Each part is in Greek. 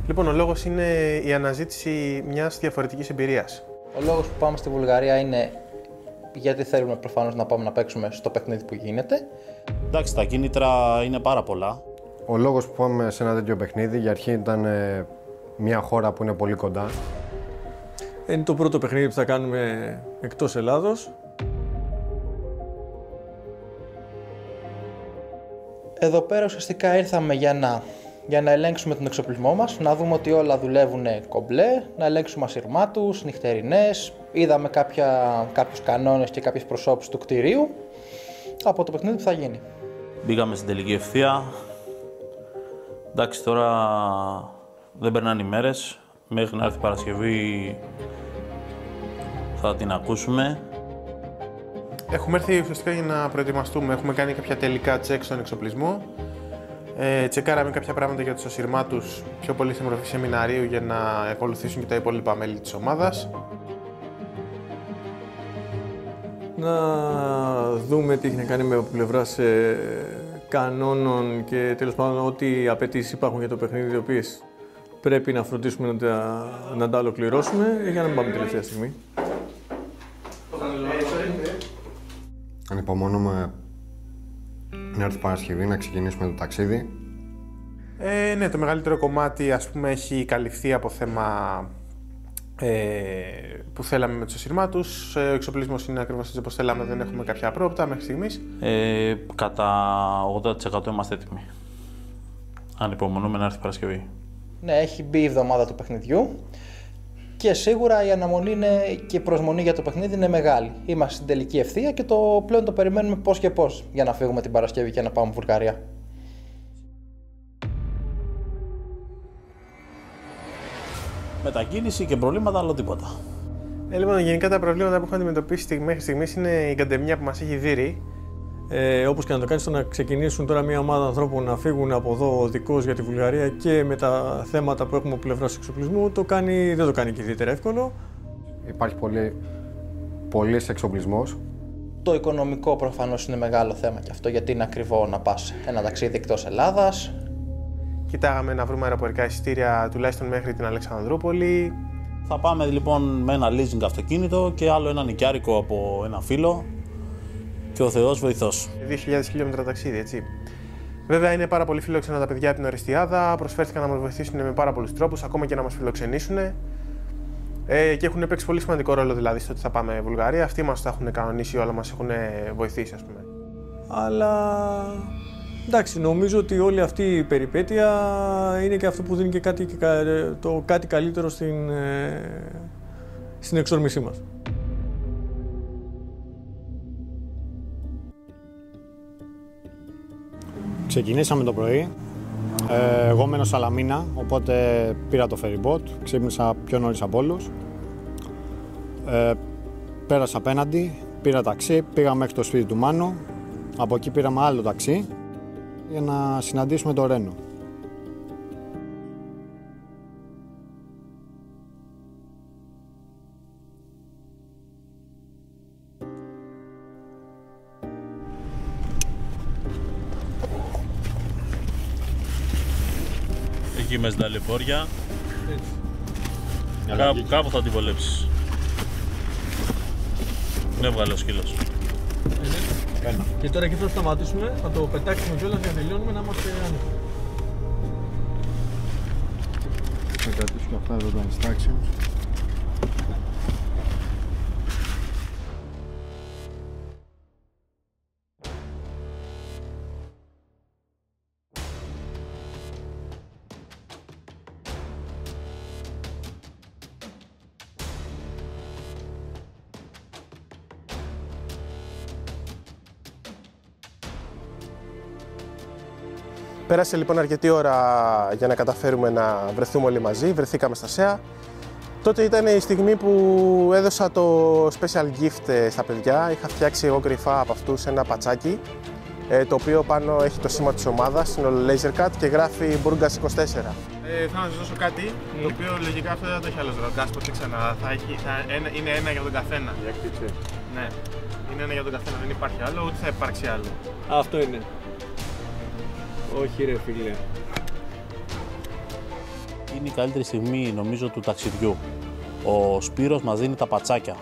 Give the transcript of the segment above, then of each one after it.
Λοιπόν, ο λόγος είναι η αναζήτηση μιας διαφορετικής εμπειρίας. Ο λόγος που πάμε στη Βουλγαρία είναι γιατί θέλουμε προφανώς να πάμε να παίξουμε στο παιχνίδι που γίνεται. Εντάξει, τα κίνητρα είναι πάρα πολλά. Ο λόγος που πάμε σε ένα τέτοιο παιχνίδι για αρχή ήταν μια χώρα που είναι πολύ κοντά. Είναι το πρώτο παιχνίδι που θα κάνουμε εκτός Ελλάδος. Εδώ πέρα ουσιαστικά ήρθαμε για να ελέγξουμε τον εξοπλισμό μας, να δούμε ότι όλα δουλεύουν κομπλέ, να ελέγξουμε ασυρμάτους, νυχτερινές. Είδαμε κάποιους κανόνες και κάποιες προσώπους του κτηρίου από το παιχνίδι που θα γίνει. Μπήκαμε στην τελική ευθεία. Εντάξει, τώρα δεν περνάνε οι μέρες. Μέχρι να έρθει η Παρασκευή θα την ακούσουμε. Έχουμε έρθει ουσιαστικά για να προετοιμαστούμε. Έχουμε κάνει κάποια τελικά τσεκ στον εξοπλισμό. Τσεκάραμε κάποια πράγματα για τους ασυρμάτους, πιο πολύ σε μορφή σεμιναρίου για να ακολουθήσουν και τα υπόλοιπα μέλη της ομάδας. Να δούμε τι έχει να κάνει με πλευράς κανόνων και τέλος πάντων ό,τι απαιτήσεις υπάρχουν για το παιχνίδι, οι οποίες πρέπει να φροντίσουμε να τα ολοκληρώσουμε για να μην πάμε τελευταία στιγμή. Ανυπομονούμε να έρθει Παρασκευή να ξεκινήσουμε το ταξίδι. Ναι, το μεγαλύτερο κομμάτι ας πούμε έχει καλυφθεί από θέμα που θέλαμε με τους ασυρμάτους. Ο εξοπλισμός είναι ακριβώς έτσι όπως θέλαμε, δεν έχουμε κάποια απρόπτα μέχρι στιγμής. Κατά 80% είμαστε έτοιμοι. Ανυπομονούμε να έρθει η Παρασκευή. Ναι, έχει μπει η εβδομάδα του παιχνιδιού και σίγουρα η αναμονή και η προσμονή για το παιχνίδι είναι μεγάλη. Είμαστε στην τελική ευθεία και πλέον το περιμένουμε πώς και πώς για να φύγουμε την Παρασκευή και να πάμε Βουλγαρία. Μετακίνηση και προβλήματα, άλλο τίποτα. Λοιπόν, γενικά τα προβλήματα που έχουμε αντιμετωπίσει μέχρι στιγμής είναι η καντεμιά που μας έχει δείρει. Όπως και να το κάνεις, το να ξεκινήσουν τώρα μια ομάδα ανθρώπων να φύγουν από εδώ οδικώς για τη Βουλγαρία και με τα θέματα που έχουμε από πλευράς εξοπλισμού, δεν το κάνει και ιδιαίτερα εύκολο. Υπάρχει πολύς εξοπλισμός. Το οικονομικό προφανώς είναι μεγάλο θέμα και αυτό, γιατί είναι ακριβό να πας ένα ταξίδι εκτός Ελλάδας. Κοιτάγαμε να βρούμε αεροπορικά εισιτήρια τουλάχιστον μέχρι την Αλεξανδρούπολη. Θα πάμε λοιπόν με ένα leasing αυτοκίνητο και άλλο ένα νοικιάρικο από ένα φίλο και ο Θεός βοηθός. 2.000 χιλιόμετρα ταξίδι, έτσι. Βέβαια είναι πάρα πολύ φιλόξενα τα παιδιά από την Ορεστιάδα, προσφέρθηκαν να μας βοηθήσουν με πάρα πολλούς τρόπους, ακόμα και να μας φιλοξενήσουν. Και έχουν παίξει πολύ σημαντικό ρόλο δηλαδή στο ότι θα πάμε Βουλγαρία. Αυτοί μας τα έχουν κανονίσει όλα, μας έχουν βοηθήσει, ας πούμε. Αλλά εντάξει, νομίζω ότι όλη αυτή η περιπέτεια είναι και αυτό που δίνει και κάτι καλύτερο στην εξόρμησή μας. Ξεκινήσαμε το πρωί. Εγώ μένω Σαλαμίνα, οπότε πήρα το ferry boat. Ξύπνησα πιο νωρίς από όλους. Πέρασα απέναντι, πήρα ταξί, πήγα μέχρι το σπίτι του Μάνου. Από εκεί πήραμε άλλο ταξί για να συναντήσουμε τον Ρένο. Εκεί με στα λεωφορεία. Κάπου θα την βολέψεις. Δεν έβγαλε ο σκύλος. Και τώρα εκεί θα σταματήσουμε, θα το πετάξουμε κιόλας για να τελειώνουμε, να είμαστε άνοιχτοι. Θα κρατήσουμε αυτά εδώ τα instructions. Πέρασε λοιπόν αρκετή ώρα για να καταφέρουμε να βρεθούμε όλοι μαζί, βρεθήκαμε στα ΣΕΑ. Τότε ήταν η στιγμή που έδωσα το special gift στα παιδιά. Είχα φτιάξει εγώ κρυφά από αυτούς ένα πατσάκι, το οποίο πάνω έχει το σήμα της ομάδας, είναι ο Laser Cut και γράφει Burgas 24. Θέλω να σας δώσω κάτι, το οποίο λογικά αυτό δεν θα το έχει άλλος ρογκάς, ποτέ ξανά. Είναι ένα για τον καθένα. Ναι, είναι ένα για τον καθένα, δεν υπάρχει άλλο, ούτε θα υπάρξει άλλο. Αυτό είναι. Όχι ρε φίλε. Είναι η καλύτερη στιγμή, νομίζω, του ταξιδιού. Ο Σπύρος μας δίνει τα πατσάκια.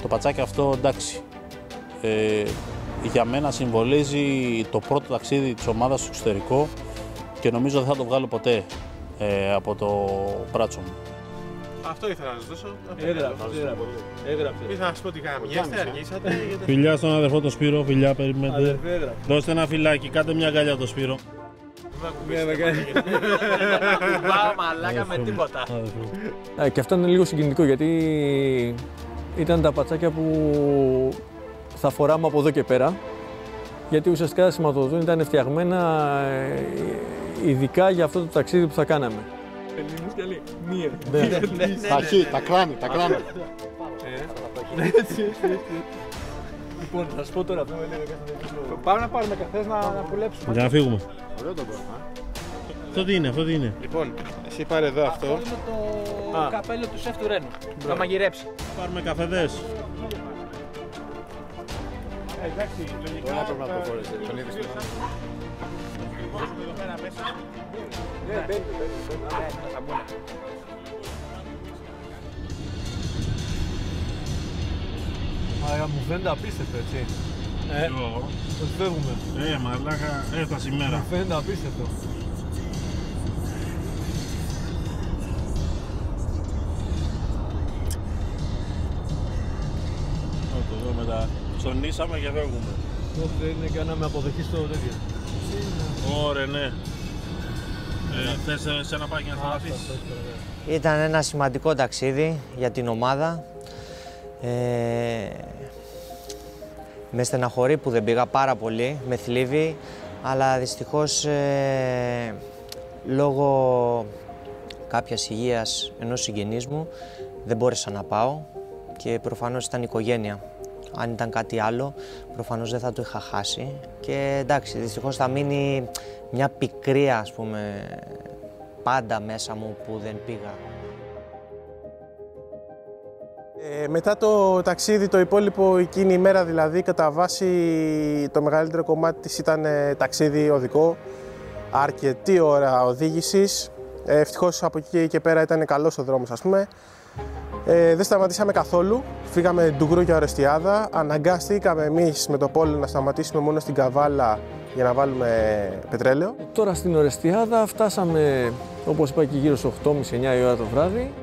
Το πατσάκι αυτό, εντάξει, για μένα συμβολίζει το πρώτο ταξίδι της ομάδας στο εξωτερικό και νομίζω δεν θα το βγάλω ποτέ από το μπράτσο μου. Αυτό ήθελα να σας δώσω. Έγραψε. Ήθελα να σας πω ότι γαμιέστε, αργήσατε. Φιλιά στον αδερφό τον Σπύρο, φιλιά, περιμένετε. Δώστε ένα φιλάκι, κάντε μια αγκαλιά από τον Σπύρο. Μαλάκα με τίποτα. Και αυτό είναι λίγο συγκινητικό γιατί ήταν τα πατσάκια που θα φοράμε από εδώ και πέρα. Γιατί ουσιαστικά τα σηματοδοτούν ήταν φτιαγμένα ειδικά για αυτό το ταξίδι που θα κάναμε. Τα κράνη. Λοιπόν, θα σου πω τώρα. Πάμε να πάρουμε καφές να πουλέψουμε. Για να φύγουμε. Ωραίο το πράγμα. Αυτό τι είναι. Λοιπόν, εσύ πάρε εδώ αυτό. Αυτό είναι το καπέλο του σεφ του Ρένου. Θα μαγειρέψει. Πάρουμε καφεδές. Εντάξει, λογικά. Τώρα πρέπει να το φορέσει. Τον είδες τώρα. Εδώ πέρα μέσα. Άρα μου φαίνεται απίστευτο, έτσι. Πώς φεύγουμε. Μαλάκα, έφτασε η μέρα. Μου φαίνεται απίστευτο. Εδώ μετά ψωνίσαμε και φεύγουμε. Όχι, είναι και να με αποδεχεί στο τέτοιο. Ωραία, ναι. Θες σε ένα πάκι να σταματήσεις. Ήταν ένα σημαντικό ταξίδι για την ομάδα. Με στεναχωρεί που δεν πήγα πάρα πολύ, με θλίβει, αλλά δυστυχώς λόγω κάποιας υγείας ενός συγγενής μου δεν μπόρεσα να πάω και προφανώς ήταν οικογένεια. Αν ήταν κάτι άλλο, προφανώς δεν θα το είχα χάσει και εντάξει, δυστυχώς θα μείνει μια πικρία, ας πούμε, πάντα μέσα μου που δεν πήγα. Μετά το ταξίδι, το υπόλοιπο εκείνη η μέρα δηλαδή, κατά βάση το μεγαλύτερο κομμάτι της ήταν ταξίδι οδικό, αρκετή ώρα οδήγησης. Ευτυχώς από εκεί και πέρα ήταν καλός ο δρόμος, ας πούμε. Δεν σταματήσαμε καθόλου, φύγαμε Ντουγκρού για Ορεστιάδα, αναγκάστηκαμε εμείς με το Πόλο να σταματήσουμε μόνο στην Καβάλα για να βάλουμε πετρέλαιο. Τώρα στην Ορεστιάδα φτάσαμε, όπως είπα, και γύρω στις 8.30-9 η ώρα το βράδυ.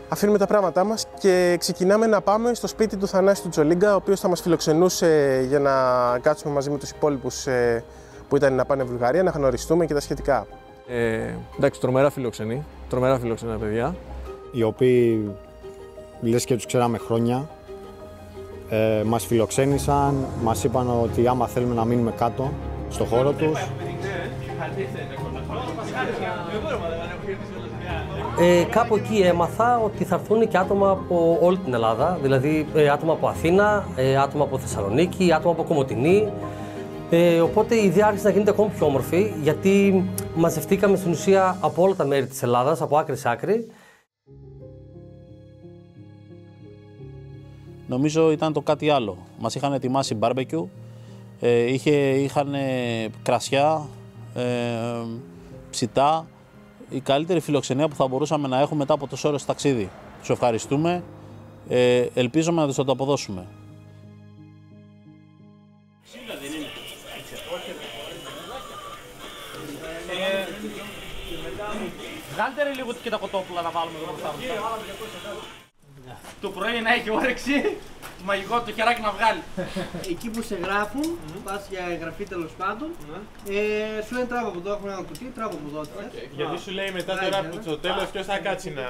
Αφήνουμε τα πράγματά μας και ξεκινάμε να πάμε στο σπίτι του Θανάση του Τζολίγκα, ο οποίος θα μας φιλοξενούσε για να κάτσουμε μαζί με τους υπόλοιπους που ήταν να πάνε Βουλγαρία, να γνωριστούμε και τα σχετικά. Εντάξει, τρομερά φιλοξενά παιδιά. Οι οποίοι λες και τους ξέραμε χρόνια, μας φιλοξένησαν, μας είπαν ότι άμα θέλουμε να μείνουμε κάτω στο χώρο τους. Κάπου εκεί έμαθα ότι θα έρθουν και άτομα από όλη την Ελλάδα, δηλαδή άτομα από Αθήνα, άτομα από Θεσσαλονίκη, άτομα από Κομοτηνή. Οπότε η ιδέα άρχισε να γίνεται ακόμη πιο όμορφη, γιατί μαζευτήκαμε στην ουσία από όλα τα μέρη της Ελλάδας, από άκρη σε άκρη. Νομίζω ήταν το κάτι άλλο. Μας είχαν ετοιμάσει μπάρμπεκιου, είχαν κρασιά, ψητά. Η καλύτερη φιλοξενία που θα μπορούσαμε να έχουμε μετά από τόσο ώρες ταξίδι. Τους ευχαριστούμε. Ελπίζουμε να τους το αποδώσουμε. Βγάλτε ρε λίγο και τα κοτόπουλα να βάλουμε εδώ μπροστά μας. Το πρωί να έχει όρεξη, το μαγικό το χεράκι να βγάλει. Εκεί που σε γράφουν, πας για εγγραφή τέλος πάντων, σου λένε τράβο από εδώ, έχουν ένα κουτί, τράβο από εδώ. Γιατί σου λέει μετά τώρα που στο τέλος ποιος θα κάτσει να...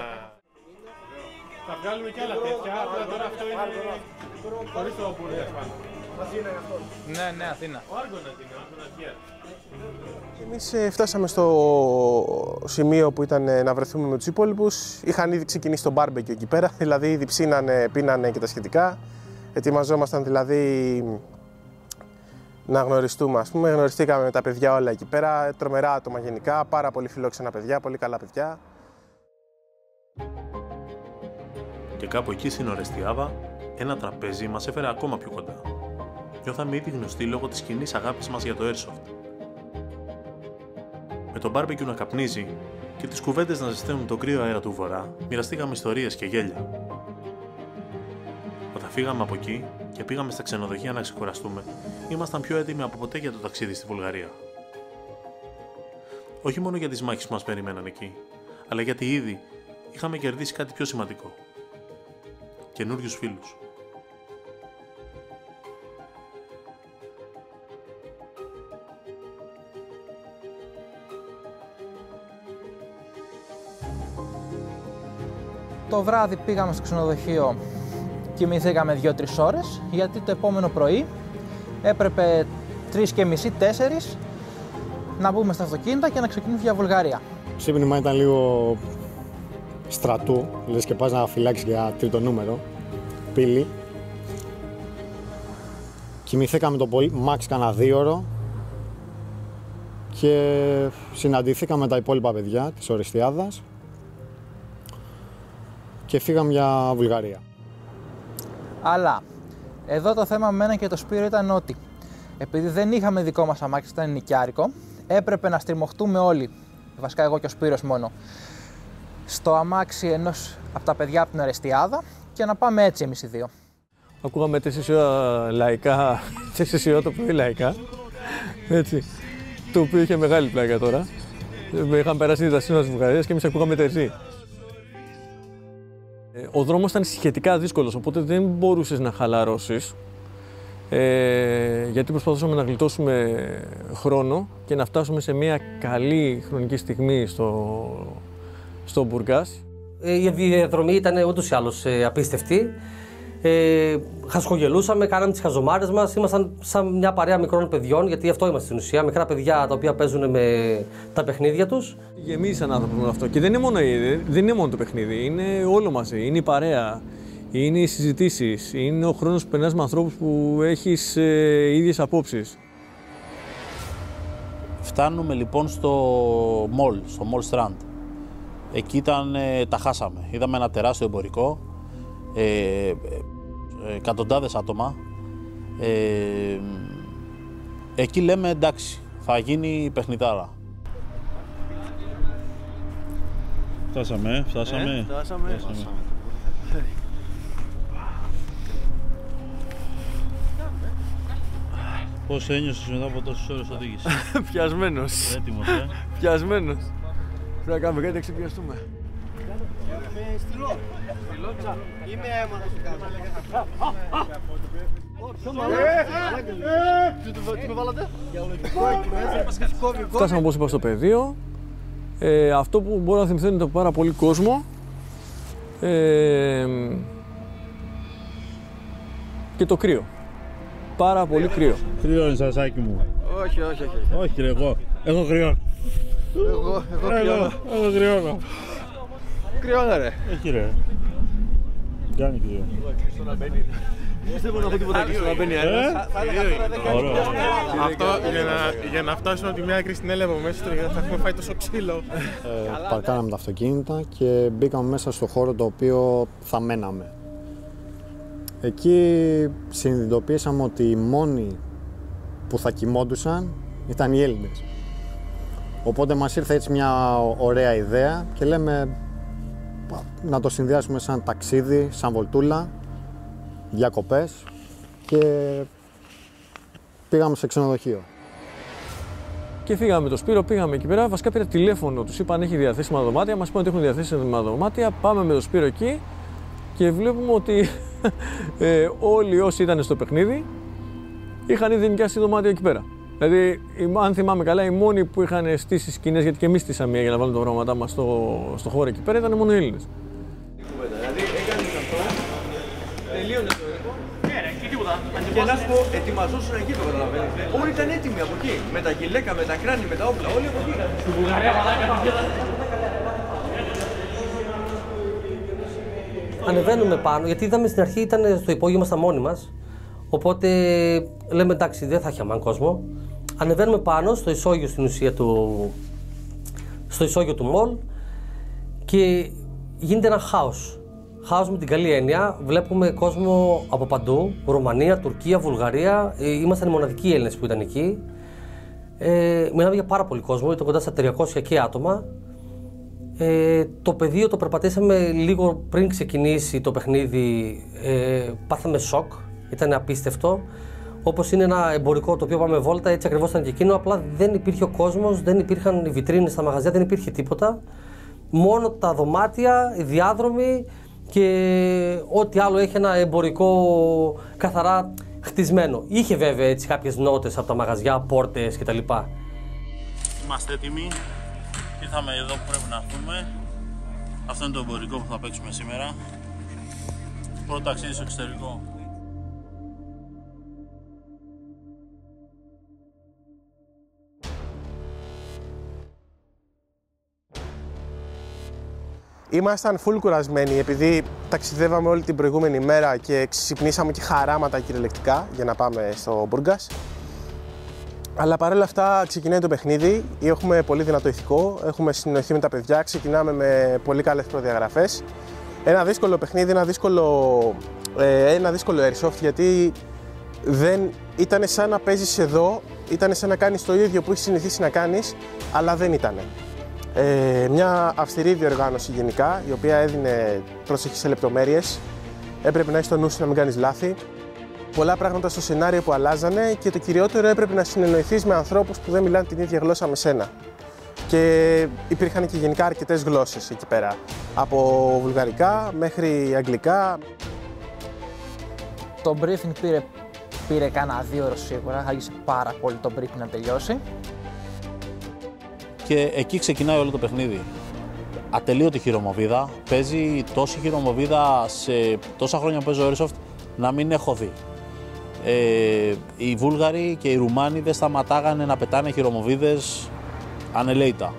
Θα βγάλουμε κι άλλα τέτοια, απλά τώρα αυτό είναι χωρίς το πουλί πάνω. Αθήνα είναι αυτό. Ναι, Αθήνα. Ο Άργωνας είναι, ο Άργωνας. Εμείς φτάσαμε στο σημείο που ήταν να βρεθούμε με τους υπόλοιπους. Είχαν ήδη ξεκινήσει το μπάρμπεκι εκεί πέρα, δηλαδή ήδη ψήνανε, πίνανε και τα σχετικά. Ετοιμαζόμασταν δηλαδή να γνωριστούμε, ας πούμε. Γνωριστήκαμε με τα παιδιά όλα εκεί πέρα, τρομερά άτομα γενικά, πάρα πολύ φιλόξενα παιδιά, πολύ καλά παιδιά. Και κάπου εκεί στην Ορεστιάδα ένα τραπέζι μας έφερε ακόμα πιο κοντά. Νιώθαμε ήδη γνωστοί λόγω της κοινής αγάπης μας για το Airsoft. Με το barbecue να καπνίζει και τις κουβέντες να ζεσταίνουν το κρύο αέρα του βορρά, μοιραστήκαμε ιστορίες και γέλια. Όταν φύγαμε από εκεί και πήγαμε στα ξενοδοχεία να ξεκουραστούμε, ήμασταν πιο έτοιμοι από ποτέ για το ταξίδι στη Βουλγαρία. Όχι μόνο για τις μάχες που μας περιμέναν εκεί, αλλά γιατί ήδη είχαμε κερδίσει κάτι πιο σημαντικό. Καινούριους φίλους. Το βράδυ πήγαμε στο ξενοδοχείο, κοιμηθήκαμε 2-3 ώρες, γιατί το επόμενο πρωί έπρεπε 3:30-4 να μπούμε στα αυτοκίνητα και να ξεκινήσουμε για Βουλγαρία. Το ξύπνημα ήταν λίγο στρατού, λες και πας να φυλάξεις για τρίτο νούμερο, πύλη. Κοιμηθήκαμε το πολύ, max κάνα 2ωρο και συναντηθήκαμε με τα υπόλοιπα παιδιά της Ορεστιάδας και φύγαμε για Βουλγαρία. Αλλά εδώ το θέμα με μένα και το Σπύρο ήταν ότι επειδή δεν είχαμε δικό μας αμάξι, ήταν νοικιάρικο, έπρεπε να στριμωχτούμε όλοι, βασικά εγώ και ο Σπύρος μόνο, στο αμάξι ενός από τα παιδιά από την Ορεστιάδα και να πάμε έτσι εμείς οι δύο. Ακούγαμε 4 ώρα λαϊκά, 4 ώρα το πρωί λαϊκά, έτσι, το οποίο είχε μεγάλη πλάκα τώρα. Είχαν περάσει τα σύνορα της Βουλγαρίας και εμείς ακούγαμε τερζή. Ο δρόμος ήταν σχετικά δύσκολος, οπότε δεν μπορούσες να χαλαρώσεις, γιατί προσπαθούσαμε να γλιτώσουμε χρόνο και να φτάσουμε σε μια καλή χρονική στιγμή στο Μπουργκάς. Η διαδρομή ήταν ούτως ή άλλως απίστευτη. Χασχογελούσαμε, κάναμε τις χαζομάρες μας, ήμασταν σαν μια παρέα μικρών παιδιών, γιατί αυτό είμαστε στην ουσία, μικρά παιδιά τα οποία παίζουν με τα παιχνίδια τους. Γεμίζει σαν άνθρωπο με αυτό και δεν είναι μόνο το παιχνίδι, είναι όλο μαζί, είναι η παρέα, είναι οι συζητήσεις, είναι ο χρόνος που περνάς με ανθρώπους που έχεις ίδιες απόψεις. Φτάνουμε λοιπόν στο Mall Strand. Εκεί τα χάσαμε, είδαμε ένα τεράστιο εμπορικό, εκατοντάδες άτομα. Εκεί λέμε εντάξει, θα γίνει παιχνιδάρα. Φτάσαμε. Πώς ένιωσες μετά από τόσες ώρες οδήγησης? Πιασμένος. Έτοιμος, Πιασμένος. Πρέπει να κάνουμε κάτι να ξεπιαστούμε. Με στυλό. Είμαι αίμα να σου κάνω. Τι με βάλατε? Φτάσαμε όπως είπα στο πεδίο. Αυτό που μπορώ να θυμηθώ είναι το πάρα πολύ κόσμο. Και το κρύο. Πάρα πολύ κρύο. Κρύο είναι σασάκι μου. Όχι. Όχι ρε, εγώ κρυώνω. Εγώ κρυώνω. Εγώ κρυώνω. Κρυώνω ρε. Έχει ρε. Κάνει κρυό. Δεν μπορώ να έχω τίποτα εκεί στο να μπαίνει αέρας. Αυτό για να φτάσουμε από τη μια άκρη στην άλλη από μέσα του, γιατί θα έχουμε φάει τόσο ξύλο. Παρκάραμε τα αυτοκίνητα και μπήκαμε μέσα στο χώρο το οποίο θα μέναμε. Εκεί συνειδητοποίησαμε ότι οι μόνοι που θα κοιμόντουσαν ήταν οι Έλληνες. Οπότε μας ήρθε έτσι μια ωραία ιδέα και λέμε να το συνδυάσουμε σαν ταξίδι, σαν βολτούλα, διακοπές και πήγαμε σε ξενοδοχείο. Και φύγαμε με το Σπύρο, πήγαμε εκεί πέρα. Βασικά πήρα τηλέφωνο, τους είπαν έχει διαθέσιμα δωμάτια. Μας είπαν ότι έχουν διαθέσιμα δωμάτια. Πάμε με το Σπύρο εκεί και βλέπουμε ότι όλοι όσοι ήταν στο παιχνίδι είχαν ήδη νοικιάσει δωμάτια εκεί πέρα. Δηλαδή, αν θυμάμαι καλά, οι μόνοι που είχαν στήσει σκηνές, γιατί και εμείς στήσαμε μία για να βάλουμε τα πράγματά μας στο χώρο εκεί πέρα, ήταν μόνο οι Έλληνες. Δηλαδή, έκανες αυτό, τελείωνε το έργο. Και τίποτα. Και να σου πω, ετοιμαζόσουν εκεί, το καταλαβαίνεις. Όλοι ήταν έτοιμοι από εκεί. Με τα γυλαίκα, με τα κράνη, με τα όπλα. Όλοι από εκεί. Στην Βουλγαρία, Ανεβαίνουμε πάνω, γιατί είδαμε στην αρχή ήταν στο υπόγειο ήμασταν μόνοι μας. Οπότε λέμε εντάξει, δεν θα έχει αμάν κόσμο. Ανεβαίνουμε πάνω στο ισόγειο στην ουσία στο ισόγειο του μολ και γίνεται ένα χάος. Χάος με την καλή έννοια. Βλέπουμε κόσμο από παντού. Ρουμανία, Τουρκία, Βουλγαρία. Ήμασταν οι μοναδικοί Έλληνες που ήταν εκεί. Μιλάμε για πάρα πολύ κόσμο, ήταν κοντά στα 300 και άτομα. Το πεδίο το περπατήσαμε λίγο πριν ξεκινήσει το παιχνίδι. Πάθαμε σοκ, ήταν απίστευτο. Όπως είναι ένα εμπορικό το οποίο πάμε βόλτα, έτσι ακριβώς ήταν και εκείνο. Απλά δεν υπήρχε ο κόσμος, δεν υπήρχαν οι βιτρίνες στα μαγαζιά, δεν υπήρχε τίποτα. Μόνο τα δωμάτια, οι διάδρομοι και ό,τι άλλο έχει ένα εμπορικό καθαρά χτισμένο. Είχε βέβαια έτσι κάποιες νότες από τα μαγαζιά, πόρτες κτλ. Είμαστε έτοιμοι. Ήρθαμε εδώ που πρέπει να έρθουμε. Αυτό είναι το εμπορικό που θα παίξουμε σήμερα. Πρώτο ταξίδι στο εξωτερικό. Ήμασταν full κουρασμένοι επειδή ταξιδεύαμε όλη την προηγούμενη μέρα και ξυπνήσαμε και χαράματα κυριολεκτικά για να πάμε στο Μπούργκας. Αλλά παρόλα αυτά ξεκινάει το παιχνίδι, έχουμε πολύ δυνατό ηθικό, έχουμε συνεννοηθεί με τα παιδιά, ξεκινάμε με πολύ καλές προδιαγραφές. Ένα δύσκολο παιχνίδι, ένα δύσκολο airsoft, γιατί δεν ήταν σαν να παίζεις εδώ, ήταν σαν να κάνεις το ίδιο που έχεις συνηθίσει να κάνεις, αλλά δεν ήτανε. Μια αυστηρή διοργάνωση γενικά, η οποία έδινε προσοχή σε λεπτομέρειες, έπρεπε να έχεις το νου σου να μην κάνεις λάθη. Πολλά πράγματα στο σενάριο που αλλάζανε και το κυριότερο έπρεπε να συνεννοηθείς με ανθρώπους που δεν μιλάνε την ίδια γλώσσα με σένα. Και υπήρχαν και γενικά αρκετές γλώσσες εκεί πέρα, από βουλγαρικά μέχρι αγγλικά. Το briefing πήρε κάνα 2 ώρες σίγουρα, άγγισε πάρα πολύ το briefing να τελειώσει. Και εκεί ξεκινάει όλο το παιχνίδι. Ατελείωτη χειρομοβίδα. Παίζει τόση χειρομοβίδα σε τόσα χρόνια που παίζω Airsoft να μην έχω δει. Οι Βούλγαροι και οι Ρουμάνοι δεν σταματάγανε να πετάνε χειρομοβίδες ανελαίητα.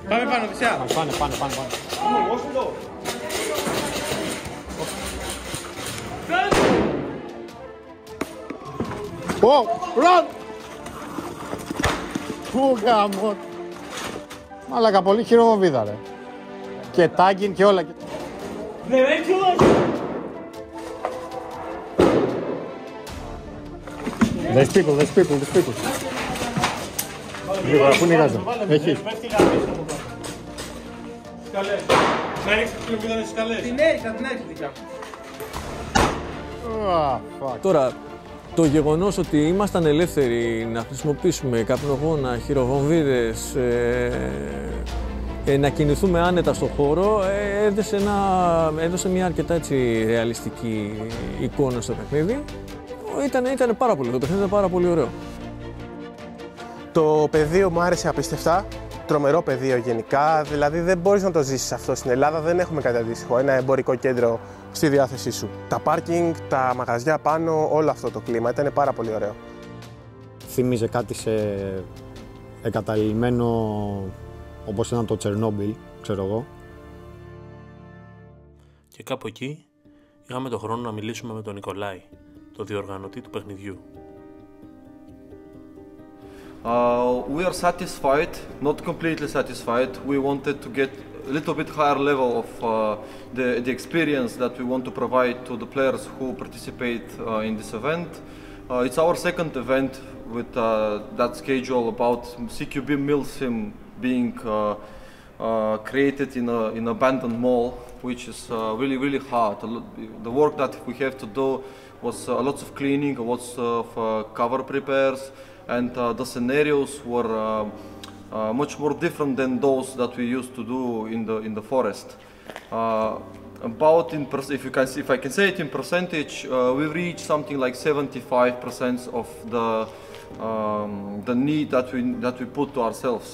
Πάμε πάνω, Δυσσέα. Πάνε. Run! Πού γάμο! Μαλάκα, πολύ χειρομοβίδα ρε. Και τάγκιν και όλα. There's people. Γρήγορα, πού είναι η γάζα. Έχει. Σκαλές. Να ρίξεις την χειρομοβίδα στις σκαλές. Την έριξα. Τώρα, το γεγονός ότι ήμασταν ελεύθεροι να χρησιμοποιήσουμε καπνογόνα, χειροβομβίδες, να κινηθούμε άνετα στον χώρο, έδωσε μια αρκετά έτσι ρεαλιστική εικόνα στο παιχνίδι. Ήταν πάρα πολύ, το παιχνίδι ήταν πάρα πολύ ωραίο. Το πεδίο μου άρεσε απίστευτα, τρομερό πεδίο γενικά, δηλαδή δεν μπορείς να το ζήσεις αυτό στην Ελλάδα, δεν έχουμε κάτι αντίστοιχο, ένα εμπορικό κέντρο στη διάθεσή σου. Τα πάρκινγκ, τα μαγαζιά πάνω, όλο αυτό το κλίμα ήταν πάρα πολύ ωραίο. Θύμιζε κάτι σε εγκαταλειμμένο όπως ήταν το Τσερνόμπιλ, ξέρω εγώ. Και κάπου εκεί είχαμε τον χρόνο να μιλήσουμε με τον Νικολάη, το διοργανωτή του παιχνιδιού. We are satisfied, not completely satisfied. We wanted to get a little bit higher level of the experience that we want to provide to the players who participate in this event. It's our second event with that schedule about CQB Milsim being created in an abandoned mall, which is really hard. The work that we have to do was lots of cleaning, lots of cover repairs, and the scenarios were much more different than those that we used to do in the forest. If I can say it in percentage, we've reached something like 75% of the need that we put to ourselves,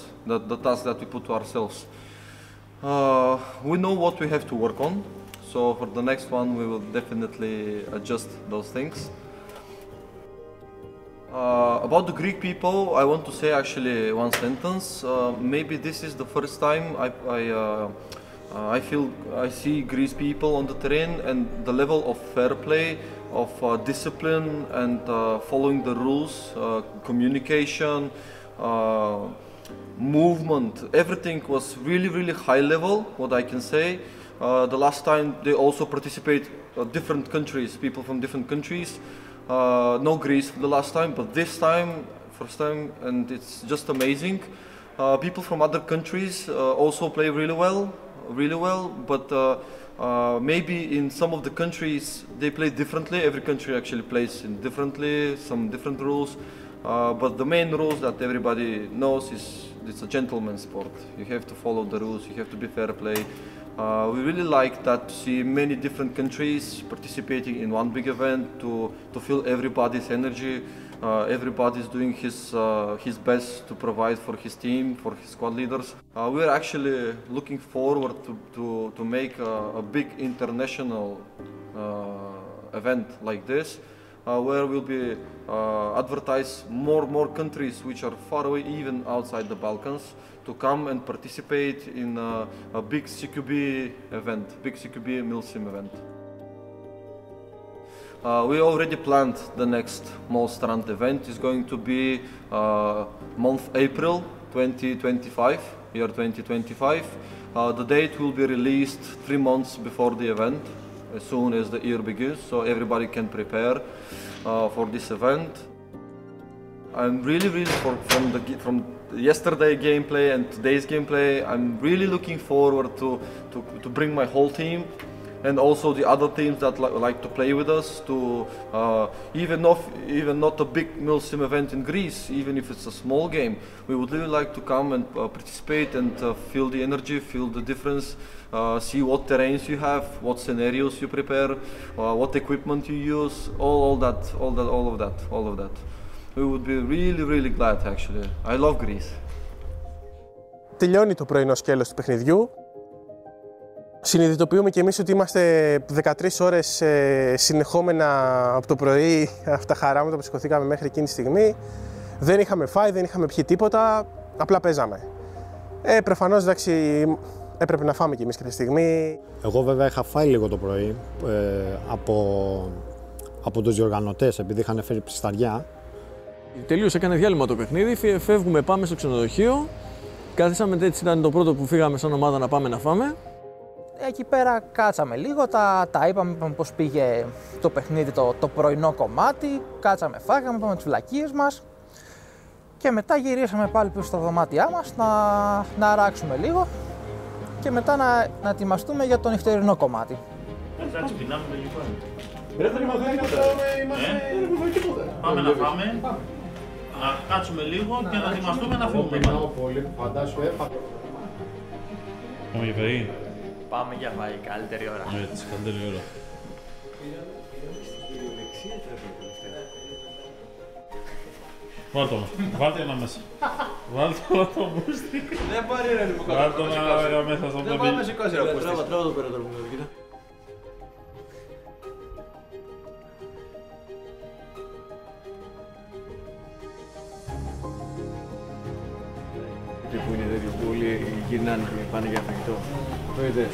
the task that we put to ourselves. We know what we have to work on, so for the next one we will definitely adjust those things. About the Greek people, I want to say actually one sentence. Maybe this is the first time I see Greece people on the terrain, and the level of fair play, of discipline and following the rules, communication, movement, everything was really high level, what I can say. The last time they also participate different countries, people from different countries. No Greece the last time, but this time, first time, and it's just amazing. People from other countries also play really well, but maybe in some of the countries they play differently. Every country actually plays differently, some different rules. But the main rules that everybody knows is it's a gentleman's sport. You have to follow the rules, you have to be fair play. We really like that to see many different countries participating in one big event to feel everybody's energy. Everybody's doing his best to provide for his team, for his squad leaders. We're actually looking forward to make a big international event like this, where we'll be advertise more countries which are far away, even outside the Balkans, to come and participate in a big CQB event, big CQB Milsim event. We already planned the next Molstrand event. Is going to be month April 2025, year 2025. The date will be released 3 months before the event, as soon as the year begins, so everybody can prepare for this event. I'm really from yesterday gameplay and today's gameplay, I'm really looking forward to bring my whole team and also the other teams that like to play with us to even not a big Milsim event in Greece, even if it's a small game, we would really like to come and participate and feel the energy, feel the difference, see what terrains you have, what scenarios you prepare, what equipment you use, all of that. We would be really glad actually. I love Greece. Τελειώνει το πρωινό σκέλος του παιχνιδιού. Συνειδητοποιούμε και εμείς ότι είμαστε 13 ώρες συνεχόμενα από το πρωί, από τα χαράματα που σηκωθήκαμε μέχρι εκείνη τη στιγμή. Δεν είχαμε φάει, δεν είχαμε πιει τίποτα, απλά παίζαμε. Προφανώς, εντάξει, έπρεπε να φάμε κι εμείς κάποια στιγμή. Εγώ βέβαια είχα φάει λίγο το πρωί από τους διοργανωτές, επειδή είχαν φέρει ψισταριά. Τελείωσε, έκανε διάλειμμα το παιχνίδι, φεύγουμε, πάμε στο ξενοδοχείο. Κάθισαμε, έτσι ήταν το πρώτο που φύγαμε σαν ομάδα να πάμε να φάμε. Εκεί πέρα κάτσαμε λίγο, τα είπαμε πώς πήγε το παιχνίδι, το πρωινό κομμάτι. Κάτσαμε, φάγαμε, είπαμε τις βλακίες μας. Και μετά γυρίσαμε πάλι πίσω στα δωμάτια μας να αράξουμε λίγο. Και μετά να ετοιμαστούμε για το νυχτερινό κομμάτι. Εντάξει, πεινάμε λογικό είναι. Πάμε να φάμε, να κάτσουμε λίγο και να ετοιμαστούμε να φύγουμε. Πάμε για φαΐ. Πάμε για φαΐ, καλύτερη ώρα. Έτσι, καλύτερη ώρα. Βάλτε ένα μέσα. Βάλτε το μπούστι. Δεν μπορεί να είναι Βάλτε ένα μέσα στο δεν μπορεί να σηκώσει ρε μπούστι. Τράβα το πέρα τώρα που κοίτα. Που είναι τέτοιο που όλοι γυρνάνε και πάνε για φαγητό. Το είδες.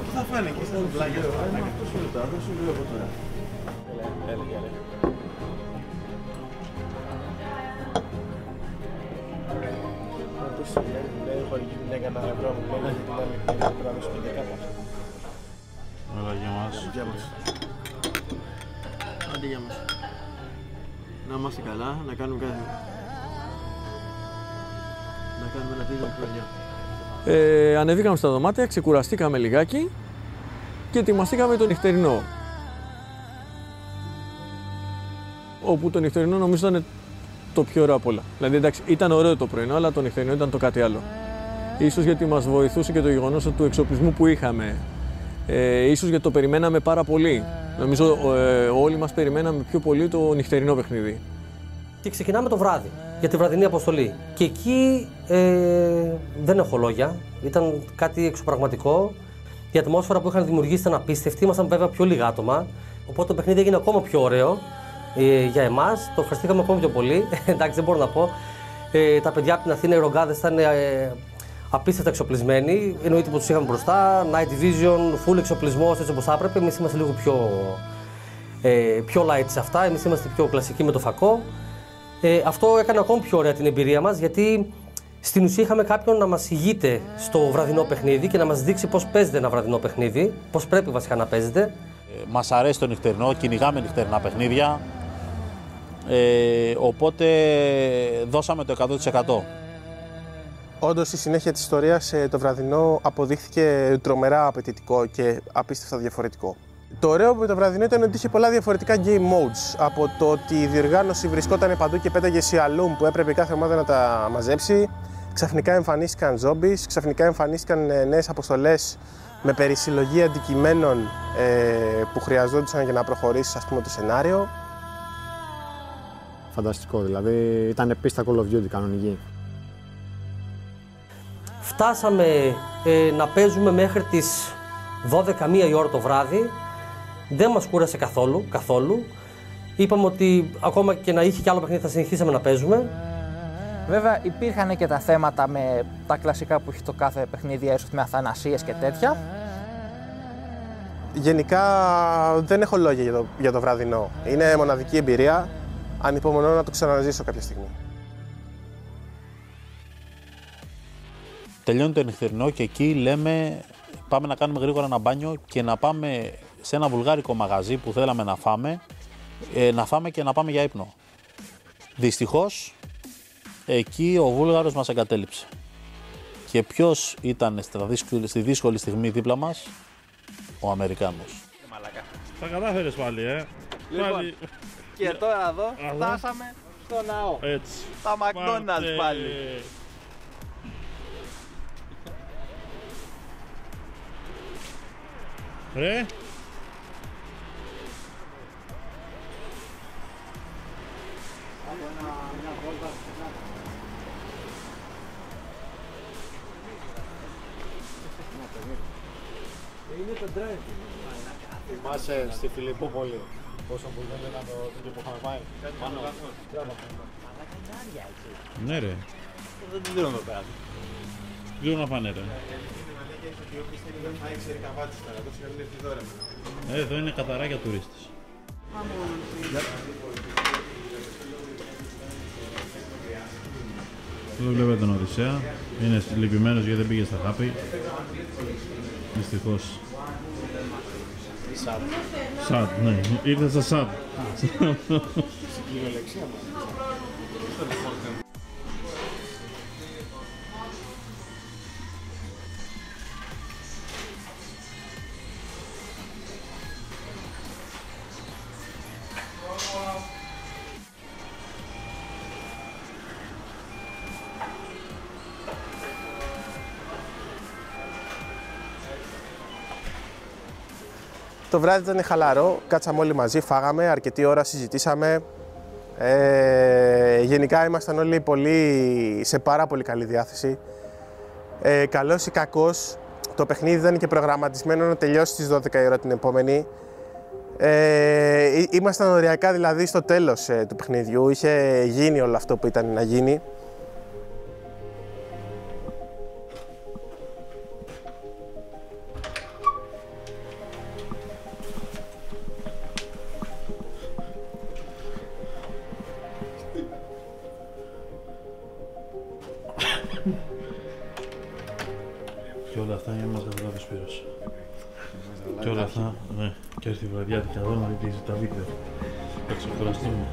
Πού θα φάνε εκεί στα πλάγια. Αυτό σου ρωτάω, δεν σου λέω από τώρα. Έλα. Αυτός λέει χορηγή την έκανα ευρώ μου, λέει ότι την άλλη πρέπει να δώσουμε και κάπως. Έλα για μας. Γεια μας. Άντε για μας. Να είμαστε καλά, να κάνουμε κάτι. Να κάνουμε ένα βίντεο χρονιά. Ανεβήκαμε στα δωμάτια, ξεκουραστήκαμε λιγάκι και ετοιμαστήκαμε το νυχτερινό. Όπου το νυχτερινό νομίζω ήταν το πιο ωραίο απ' όλα. Δηλαδή, εντάξει, ήταν ωραίο το πρωινό, αλλά το νυχτερινό ήταν το κάτι άλλο. Ίσως γιατί μας βοηθούσε και το γεγονός του εξοπλισμού που είχαμε. Ίσως γιατί το περιμέναμε πάρα πολύ. Νομίζω όλοι μας περιμέναμε πιο πολύ το νυχτερινό παιχνίδι. Και ξεκινάμε το βράδυ, για τη βραδινή αποστολή. Και εκεί δεν έχω λόγια. Ήταν κάτι εξωπραγματικό. Η ατμόσφαιρα που είχαν δημιουργήσει ήταν απίστευτη. Ήμασταν βέβαια πιο λίγα άτομα. Οπότε το παιχνίδι έγινε ακόμα πιο ωραίο για εμάς. Το ευχαριστήκαμε ακόμα πιο πολύ. Εντάξει, δεν μπορώ να πω. Τα παιδιά από την Αθήνα, οι ρογκάδες, ήταν απίστευτα εξοπλισμένοι. Εννοείται που τους είχαμε μπροστά. Night Vision, full εξοπλισμός, έτσι όπως θα έπρεπε. Εμείς είμαστε λίγο πιο light σε αυτά. Εμείς είμαστε πιο κλασικοί με το φακό. Αυτό έκανε ακόμη πιο ωραία την εμπειρία μας, γιατί Στην ουσία είχαμε κάποιον να μας ηγείται στο βραδινό παιχνίδι και να μας δείξει πώς παίζεται ένα βραδινό παιχνίδι, πώς πρέπει βασικά να παίζεται. Μας αρέσει το νυχτερινό, κυνηγάμε νυχτερινά παιχνίδια, οπότε δώσαμε το 100%. Όντως, στη συνέχεια της ιστορίας, το βραδινό αποδείχθηκε τρομερά απαιτητικό και απίστευτα διαφορετικό. Το ωραίο με το βραδινό ήταν ότι είχε πολλά διαφορετικά game modes. Από το ότι η διοργάνωση βρισκόταν παντού και πέταγε σιαλούμ που έπρεπε κάθε ομάδα να τα μαζέψει, ξαφνικά εμφανίστηκαν zombies, ξαφνικά εμφανίστηκαν νέες αποστολές με περισυλλογή αντικειμένων που χρειαζόντουσαν για να προχωρήσει, ας πούμε, το σενάριο. Φανταστικό, δηλαδή ήταν πίστα Call of Duty κανονική. Φτάσαμε να παίζουμε μέχρι τις 12-1 η ώρα το βράδυ. Δεν μας κούρασε καθόλου. Είπαμε ότι ακόμα και να είχε κι άλλο παιχνίδι θα συνεχίσαμε να παίζουμε. Βέβαια υπήρχαν και τα θέματα με τα κλασικά που έχει το κάθε παιχνίδι, έσω με αθανασίες και τέτοια. Γενικά δεν έχω λόγια για το βραδινό. Είναι μοναδική εμπειρία. Ανυπομονώ να το ξαναζήσω κάποια στιγμή. Τελειώνει το νυχτερινό και εκεί λέμε πάμε να κάνουμε γρήγορα ένα μπάνιο και να πάμε σε ένα βουλγάρικο μαγαζί που θέλαμε να φάμε και να πάμε για ύπνο. Δυστυχώς εκεί ο Βούλγαρος μας εγκατέλειψε. Και ποιος ήταν στη δύσκολη στιγμή δίπλα μας? Ο Αμερικάνος. Τα κατάφερες πάλι, Λοιπόν, πάλι... και τώρα εδώ φτάσαμε στο ναό. Έτσι. Τα McDonald's πάλι. Ρε. Είναι το drive. Θυμάσαι στη Φιλιππούπολη πόσο που δεν ήταν το τέτοιο που είχαμε πάει? Ναι ρε. Δεν την δίνω εδώ πέρα. Λίγο να φάνε ρε. Εδώ είναι καταράκια τουρίστες. Εδώ βλέπετε τον Οδυσσέα. Είναι λυπημένος γιατί δεν πήγε στα χάπη. Δυστυχώς. Σαντ, ναι. Ήρθε στα Σαντ. Το βράδυ ήταν χαλαρό, κάτσαμε όλοι μαζί, φάγαμε, αρκετή ώρα συζητήσαμε. Γενικά ήμασταν όλοι σε πάρα πολύ καλή διάθεση. Καλός ή κακός, το παιχνίδι ήταν και προγραμματισμένο να τελειώσει στις 12 η ώρα την επόμενη. Ήμασταν οριακά δηλαδή στο τέλος του παιχνιδιού, είχε γίνει όλο αυτό που ήταν να γίνει. Και όλα αυτά για να μας καταλάβει ο Σπύρος. Και όλα αυτά, ναι. Και έρθει η βραδιάτικα εδώ να δείτε τα βίντεο. Θα ξεχωραστούμε.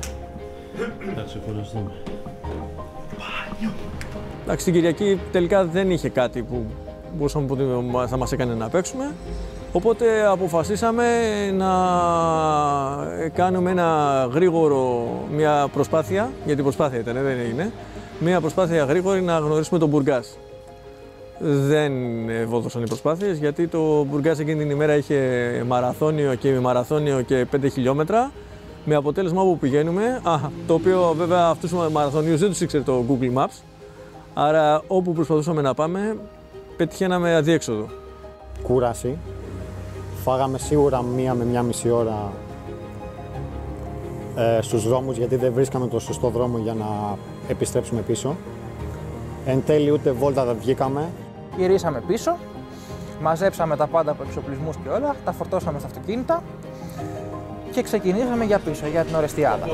Θα ξεχωραστούμε. Εντάξει, την Κυριακή τελικά δεν είχε κάτι που μπορούσαμε να θα μας έκανε να παίξουμε. Οπότε αποφασίσαμε να κάνουμε μια προσπάθεια, γιατί προσπάθεια ήταν, δεν έγινε, μια προσπάθεια γρήγορη να γνωρίσουμε τον Μπουργκάς. Δεν βόδωσαν οι προσπάθειες, γιατί το Μπουργκάς εκείνη την ημέρα είχε μαραθώνιο και 5 χιλιόμετρα, με αποτέλεσμα όπου πηγαίνουμε, το οποίο βέβαια αυτούς τους μαραθωνίους δεν τους ήξερε το Google Maps, άρα όπου προσπαθούσαμε να πάμε, πετυχαίναμε αδίέξοδο. Κούραση. Φάγαμε σίγουρα 1 με 1,5 ώρα στους δρόμους, γιατί δεν βρίσκαμε το σωστό δρόμο για να επιστρέψουμε πίσω. Εν τέλει ούτε βόλτα δεν βγήκαμε. Γυρίσαμε πίσω, μαζέψαμε τα πάντα από εξοπλισμούς και όλα, τα φορτώσαμε στα αυτοκίνητα και ξεκινήσαμε για πίσω, για την Ορεστιάδα.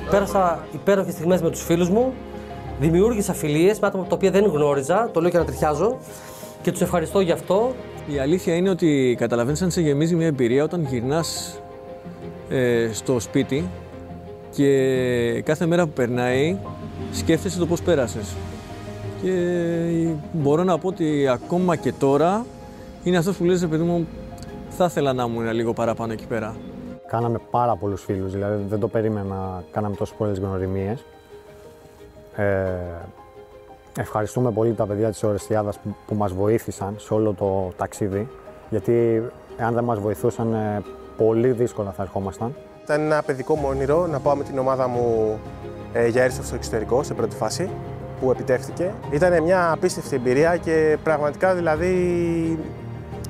Πέρασα υπέροχες στιγμές με τους φίλους μου, δημιούργησα φιλίες με άτομα τα οποία δεν γνώριζα, το λέω και να τριχιάζω και τους ευχαριστώ γι' αυτό. Η αλήθεια είναι ότι καταλαβαίνεις αν σε γεμίζει μια εμπειρία όταν γυρνάς στο σπίτι και κάθε μέρα που περνάει σκέφτεσαι το πώς πέρασες. Και μπορώ να πω ότι ακόμα και τώρα είναι αυτός που λες, παιδί μου, θα ήθελα να ήμουν λίγο παραπάνω εκεί πέρα. Κάναμε πάρα πολλούς φίλους, δηλαδή δεν το περίμενα, κάναμε τόσο πολλές γνωριμίες. Ευχαριστούμε πολύ τα παιδιά της Ορεστιάδας που μας βοήθησαν σε όλο το ταξίδι, γιατί αν δεν μας βοηθούσαν πολύ δύσκολα θα ερχόμασταν. Ήταν ένα παιδικό μου όνειρο να πάω με την ομάδα μου για airsoft στο εξωτερικό, σε πρώτη φάση, που επιτεύχθηκε. Ήταν μια απίστευτη εμπειρία και πραγματικά δηλαδή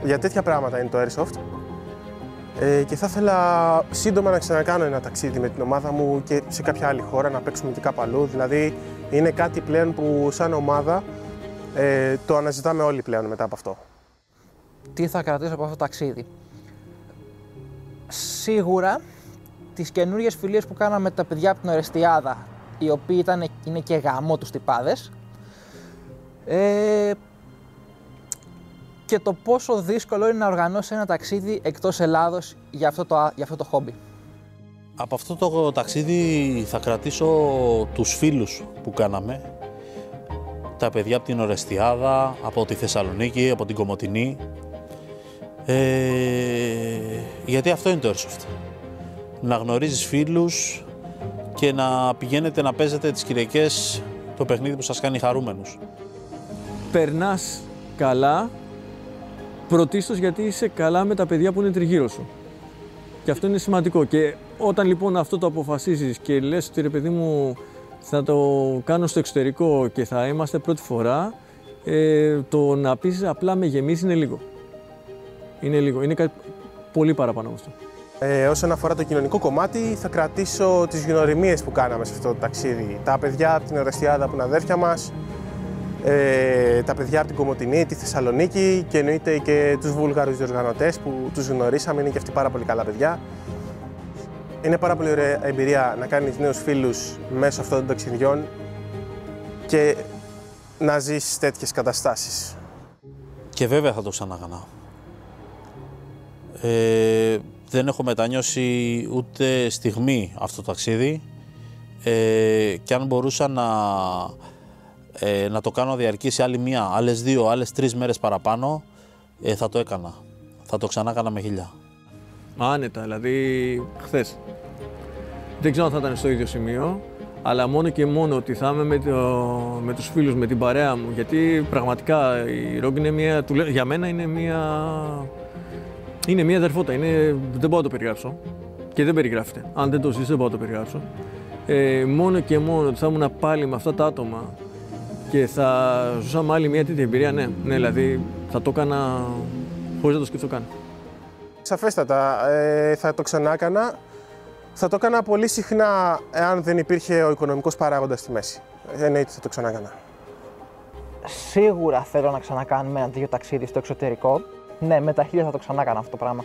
για τέτοια πράγματα είναι το airsoft. Και θα ήθελα σύντομα να ξανακάνω ένα ταξίδι με την ομάδα μου και σε κάποια άλλη χώρα, να παίξουμε και κάπου αλλού. Δηλαδή είναι κάτι πλέον που σαν ομάδα το αναζητάμε όλοι πλέον μετά από αυτό. Τι θα κρατήσω από αυτό το ταξίδι? Σίγουρα τις καινούργιες φιλίες που κάναμε με τα παιδιά από την Ορεστιάδα, οι οποίοι είναι και γαμό τους τυπάδες. Και το πόσο δύσκολο είναι να οργανώσει ένα ταξίδι εκτός Ελλάδος για αυτό το χόμπι. Από αυτό το ταξίδι θα κρατήσω τους φίλους που κάναμε. Τα παιδιά από την Ορεστιάδα, από τη Θεσσαλονίκη, από την Κομοτηνή. Γιατί αυτό είναι το airsoft. Να γνωρίζεις φίλους και να πηγαίνετε να παίζετε τις Κυριακές το παιχνίδι που σας κάνει χαρούμενους. Περνάς καλά, πρωτίστως γιατί είσαι καλά με τα παιδιά που είναι τριγύρω σου. Και αυτό είναι σημαντικό. Και όταν λοιπόν αυτό το αποφασίζεις και λες ότι ρε παιδί μου θα το κάνω στο εξωτερικό και θα είμαστε πρώτη φορά, το να πεις απλά με γεμίζει είναι λίγο. Είναι λίγο, είναι κάτι πολύ παραπάνω από αυτό. Όσον αφορά το κοινωνικό κομμάτι, θα κρατήσω τις γνωριμίες που κάναμε σε αυτό το ταξίδι. Τα παιδιά από την Ορεστιάδα που είναι αδέρφια μας, τα παιδιά από την Κομοτηνή, τη Θεσσαλονίκη και εννοείται και τους Βούλγαρους διοργανωτές που τους γνωρίσαμε, είναι και αυτοί πάρα πολύ καλά παιδιά. Είναι πάρα πολύ ωραία εμπειρία να κάνεις νέους φίλους μέσω αυτών των ταξιδιών και να ζεις τέτοιες καταστάσεις. Και βέβαια θα το ξανακάνω. Δεν έχω μετανιώσει ούτε στιγμή αυτό το ταξίδι και αν μπορούσα να το κάνω διαρκήσει άλλη μία, άλλες 2, άλλες 3 μέρες παραπάνω, θα το έκανα. Θα το ξανά έκανα με 1000. Άνετα, δηλαδή χθες. Δεν ξέρω αν θα ήταν στο ίδιο σημείο, αλλά μόνο και μόνο ότι θα είμαι με τους φίλους, με την παρέα μου, γιατί πραγματικά η Rogue είναι μια, για μένα είναι μια αδερφότητα, δεν μπορώ να το περιγράψω και δεν περιγράφεται. Αν δεν το ζήσω δεν μπορώ να το περιγράψω. Μόνο και μόνο ότι θα ήμουν πάλι με αυτά τα άτομα και θα ζούσαμε άλλη μια τέτοια εμπειρία, ναι, δηλαδή θα το έκανα χωρίς να το σκεφτώ καν. Σαφέστατα, θα το ξανά έκανα. Θα το έκανα πολύ συχνά εάν δεν υπήρχε ο οικονομικός παράγοντας στη μέση. Εννοείται θα το ξανά έκανα. Σίγουρα θέλω να ξανακάνουμε ένα τέτοιο ταξίδι στο εξωτερικό. Ναι, με τα 1000 θα το ξανά έκανα αυτό το πράγμα.